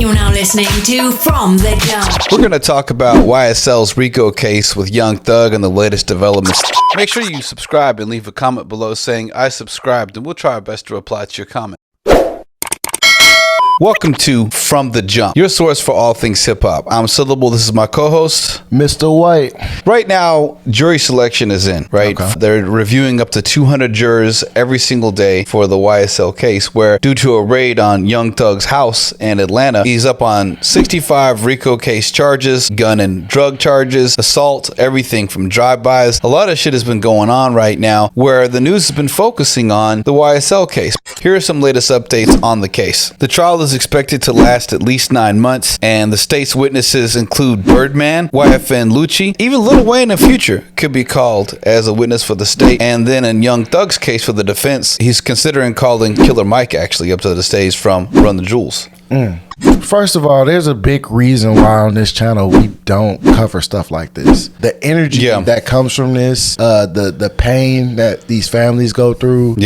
You're now listening to From the Jump. We're going to talk about YSL's Rico case with Young Thug and the latest developments. Make sure you subscribe and leave a comment below saying I subscribed, and we'll try our best to reply to your comment. Welcome to From the Jump, your source for all things hip-hop. I'm Syllable. This is my co-host, Mr. White. Right now, jury selection is in, right? Okay. They're reviewing up to 200 jurors every single day for the YSL case, where due to a raid on Young Thug's house in Atlanta, he's up on 65 Rico case charges, gun and drug charges, assault, everything from drive-bys. A lot of shit has been going on right now, where the news has been focusing on the YSL case. Here are some latest updates on the case. The trial is expected to last at least 9 months, and the state's witnesses include Birdman, YFN Lucci, even Lil Wayne in Future could be called as a witness for the state. And then in Young Thug's case for the defense, he's considering calling Killer Mike actually up to the stage from Run the Jewels. First of all, there's a big reason why on this channel we don't cover stuff like this. The energy that comes from this, the pain that these families go through,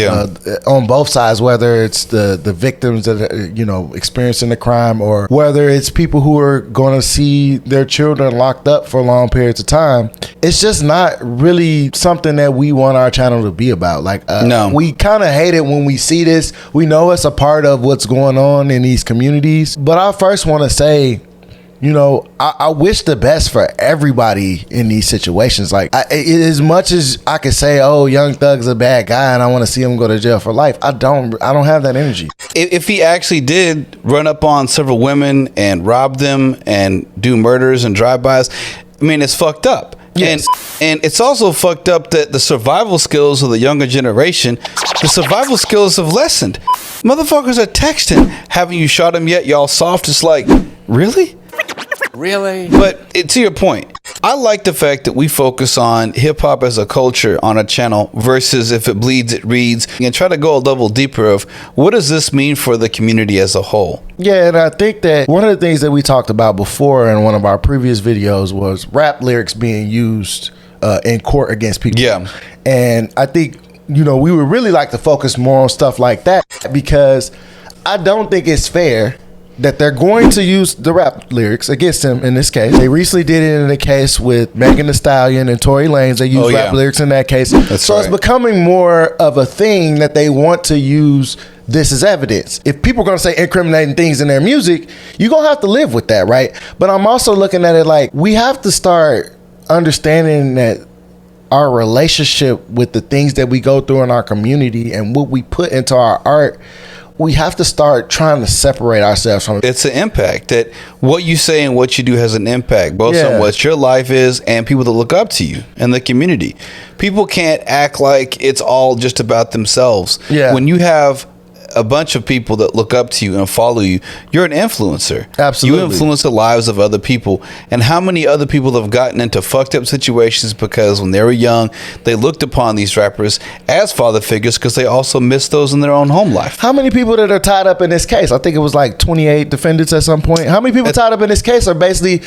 on both sides, whether it's the victims that are, experiencing the crime, or whether it's people who are going to see their children locked up for long periods of time. It's just not really something that we want our channel to be about. No. We kind of hate it when we see this. We know it's a part of what's going on in these communities. But I first want to say, I wish the best for everybody in these situations. As much as I could say, oh, Young Thug's a bad guy and I want to see him go to jail for life, I don't have that energy. If he actually did run up on several women and rob them and do murders and drive-bys, I mean, it's fucked up. Yes. And it's also fucked up that the survival skills of the younger generation, the survival skills have lessened. Motherfuckers are texting, haven't you shot him yet? Y'all soft. It's like, really? Really? But to your point, I like the fact that we focus on hip hop as a culture on a channel versus if it bleeds, it reads, and try to go a level deeper of what does this mean for the community as a whole? Yeah, and I think that one of the things that we talked about before in one of our previous videos was rap lyrics being used in court against people. Yeah. And I think, we would really like to focus more on stuff like that, because I don't think it's fair that they're going to use the rap lyrics against him in this case. They recently did it in a case with Megan Thee Stallion and Tory Lanez. They used rap lyrics in that case. So it's becoming more of a thing that they want to use this as evidence. If people are going to say incriminating things in their music, you're going to have to live with that, right? But I'm also looking at it like we have to start understanding that our relationship with the things that we go through in our community and what we put into our art, we have to start trying to separate ourselves from it. It's an impact that what you say and what you do has an impact, both on what your life is and people that look up to you and the community. People can't act like it's all just about themselves. Yeah. When you have a bunch of people that look up to you and follow you, you're an influencer. Absolutely. You influence the lives of other people. And how many other people have gotten into fucked up situations because when they were young, they looked upon these rappers as father figures because they also missed those in their own home life. How many people that are tied up in this case? I think it was like 28 defendants at some point. How many people tied up in this case are basically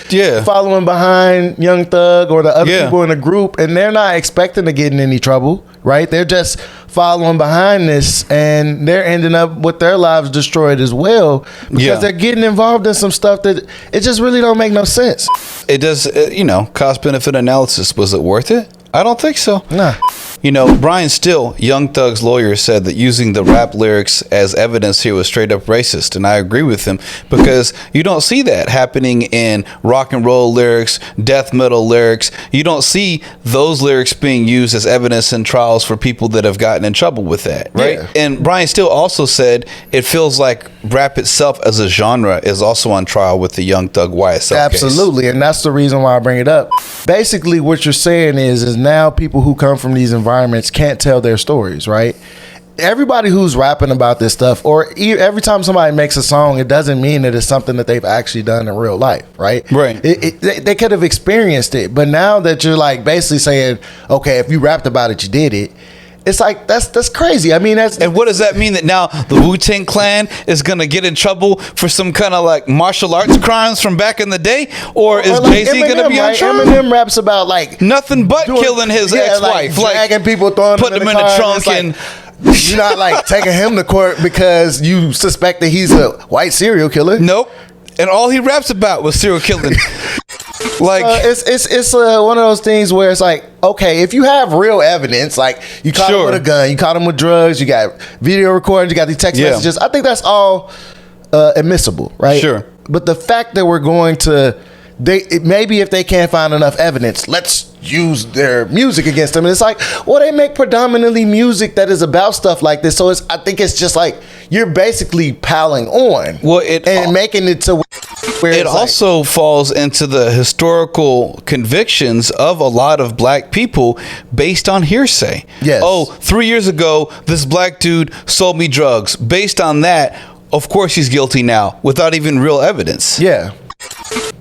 following behind Young Thug or the other people in the group, and they're not expecting to get in any trouble, right? They're just following behind this, and they're ending up with their lives destroyed as well because they're getting involved in some stuff that it just really don't make no sense. It does, cost benefit analysis. Was it worth it? I don't think so. Nah. Brian Still, Young Thug's lawyer, said that using the rap lyrics as evidence here was straight up racist. And I agree with him because you don't see that happening in rock and roll lyrics, death metal lyrics. You don't see those lyrics being used as evidence in trials for people that have gotten in trouble with that, right? Yeah. And Brian Still also said it feels like rap itself as a genre is also on trial with the Young Thug YSL Absolutely. case. And that's the reason why I bring it up. Basically, what you're saying is now people who come from these environments can't tell their stories, right? Everybody who's rapping about this stuff, or every time somebody makes a song, it doesn't mean that it's something that they've actually done in real life, right? Right. They could have experienced it, but now that you're like basically saying, okay, if you rapped about it, you did it. It's like that's crazy. I mean, and what does that mean? That now the Wu-Tang Clan is gonna get in trouble for some kind of like martial arts crimes from back in the day, or is like Jay-Z gonna be on trial? Eminem raps about like nothing but killing his ex-wife, like dragging people, throwing putting them in the trunk, and you're not like taking him to court because you suspect that he's a white serial killer. Nope. And all he raps about was serial killing. Like it's one of those things where it's like, okay, if you have real evidence, like you caught him with a gun, you caught him with drugs, you got video recordings, you got these text messages, I think that's all admissible, right? Sure. But the fact that we're going to, maybe if they can't find enough evidence, let's use their music against them. And it's like, well, they make predominantly music that is about stuff like this. So I think it's just like you're basically piling on, and making it to where it also falls into the historical convictions of a lot of black people based on hearsay. Yes. Oh, 3 years ago, this black dude sold me drugs. Based on that, of course he's guilty now without even real evidence. Yeah.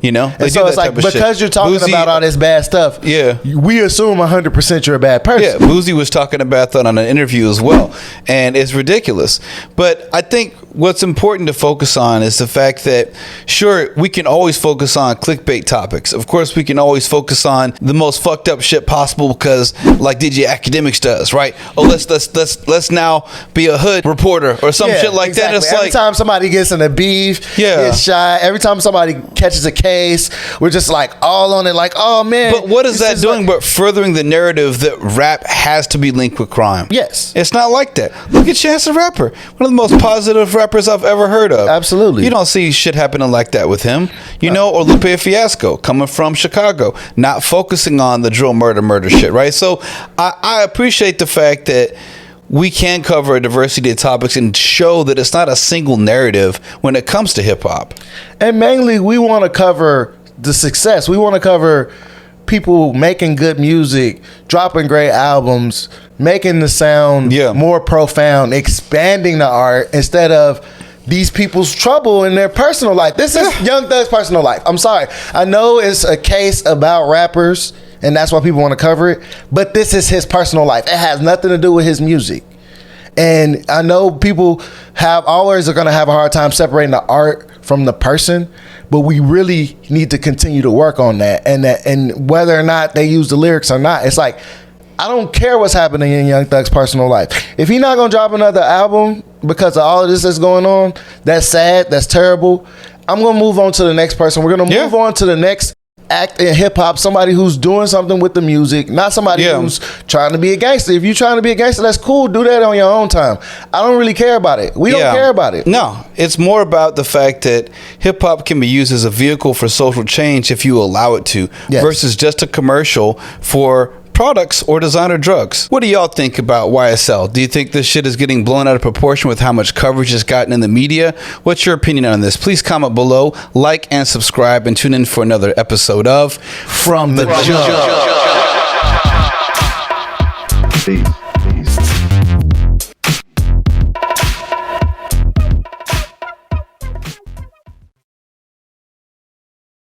You know, and so it's like, because you're talking about all this bad stuff, we assume 100% you're a bad person. Yeah, Boozy was talking about that on an interview as well, and it's ridiculous. But I think what's important to focus on is the fact that, sure, we can always focus on clickbait topics. Of course, we can always focus on the most fucked up shit possible because, like DJ Academics does, right? Oh, let's now be a hood reporter or some shit like that. It's every time somebody gets in a beef, gets shot, every time somebody catches a case, we're just like all on it, like, oh man. But what is that doing but furthering the narrative that rap has to be linked with crime? Yes. It's not like that. Look at Chance the Rapper, one of the most positive rappers I've ever heard of. Absolutely. You don't see shit happening like that with him. You know, or Lupe Fiasco, coming from Chicago, not focusing on the drill murder shit, right? So I appreciate the fact that we can cover a diversity of topics and show that it's not a single narrative when it comes to hip hop. And mainly, we want to cover the success. We want to cover people making good music, dropping great albums, making the sound more profound, expanding the art instead of these people's trouble in their personal life. This is Young Thug's personal life. I'm sorry. I know it's a case about rappers, and that's why people want to cover it, but this is his personal life. It has nothing to do with his music. And I know people are going to have a hard time separating the art from the person, but we really need to continue to work on that. And whether or not they use the lyrics or not, it's like, I don't care what's happening in Young Thug's personal life. If he's not going to drop another album because of all of this that's going on, that's sad, that's terrible, I'm going to move on to the next person. We're going to move on to the next act in hip hop, somebody who's doing something with the music, not somebody who's trying to be a gangster. If you're trying to be a gangster, that's cool. Do that on your own time. I don't really care about it. We don't care about it. No, it's more about the fact that hip hop can be used as a vehicle for social change if you allow it to, versus just a commercial for products or designer drugs. What do y'all think about YSL? Do you think this shit is getting blown out of proportion with how much coverage it's gotten in the media? What's your opinion on this? Please comment below, like and subscribe, and tune in for another episode of From the Jump. Peace.